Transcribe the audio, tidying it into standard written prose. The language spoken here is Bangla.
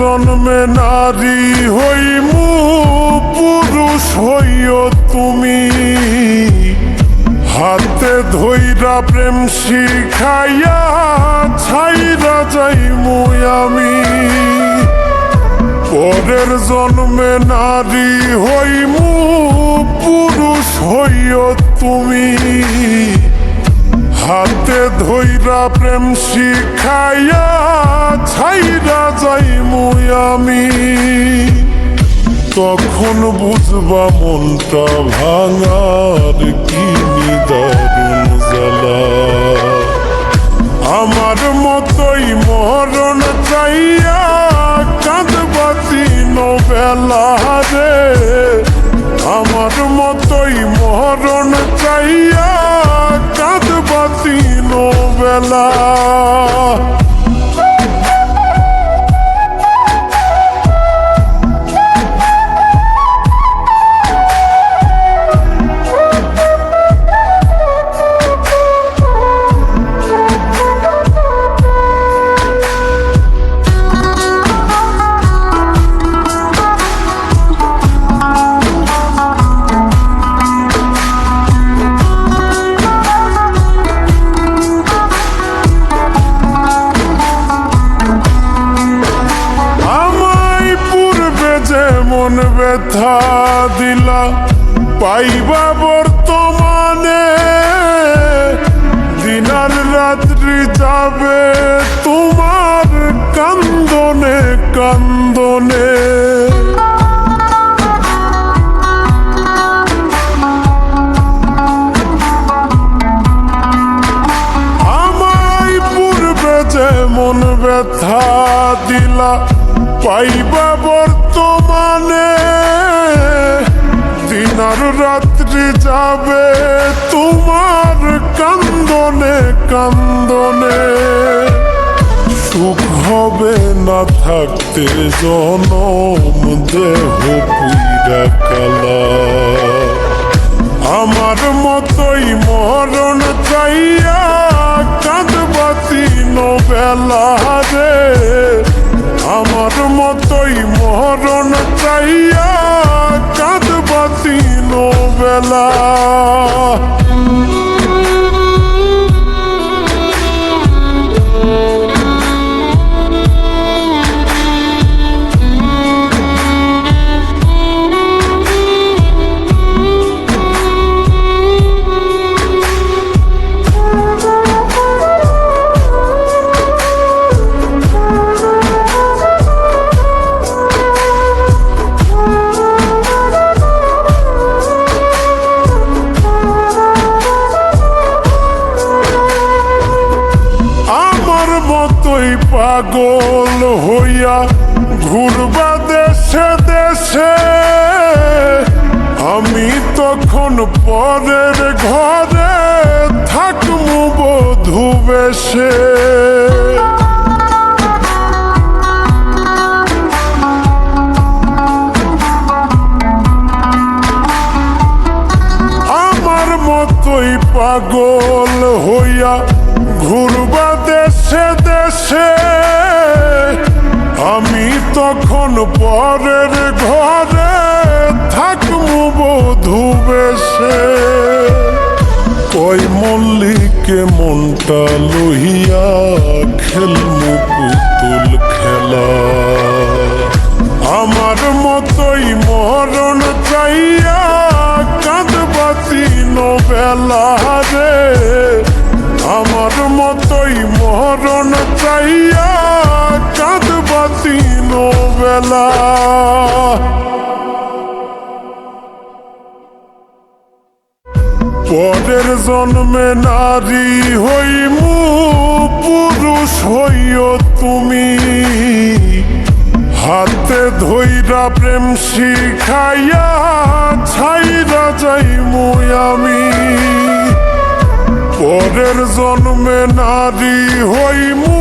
জন্মে নারী হইমু পুরুষ হইও তুমি, হাতে ধইরা প্রেম শিখাইয়া ছাইরা যাইমু আমি। পরের জন্মে নারী হইমু পুরুষ হইও তুমি, হাতে ধইরা প্রেম শিখাইয়া ছাইরা যাইমু আমি। তখন বুঝবা মনটা ভাঙার কি নিদারুণ জ্বালা। আমার মতোই মরণ চাইয়া কাঁদবাতি নবেলা রে, আমার মতোই মরণ চাইয়া কাঁদবাতি নবেলা। মন ব্যথা দিলা পাইবা বর্তমানে, দিনার রাত্রি যাবে তোমার কান্দনে কান্দনে। আমায় পূর্বে যে মন ব্যথা দিলা পাইবা বর্তমানে, দিনার রাত্রি যাবে তোমার কান্দনে কান্দনে। সুখ হবে না থাকতে জনম দেহ পুইরা কালা। আমার মতোই মরণ চাইয়া কাঁদবাতি নবেলা রে, আমার মতোই মরণ চাইয়া কাঁদবাতি নবেলা। মতোই পাগল হইয়া ঘুরবা দেশে দেশে, আমি তখন পরের ঘরে থাকমু বধূ বেশে। আমার মতোই পাগল হইয়া ঘুরবা দেশে দেশে, আমি তখন পরের ঘরে থাকমু বধূ বেশে। কই মল্লিকে মনটা লইয়া খেলমু পুতুল খেলা। আমার মতোই মরণ চাইয়া কাঁদবাতি নবেলা রে, আমার মতোই মরণ চাইয়া কাঁদবাতি নবেলা। পরের জন্মে নারী হইমু পুরুষ হইও তুমি, হাতে ধইরা প্রেম শিখাইয়া ছাইরা যাইমু আমি। পরের জন্মে নারী হইমু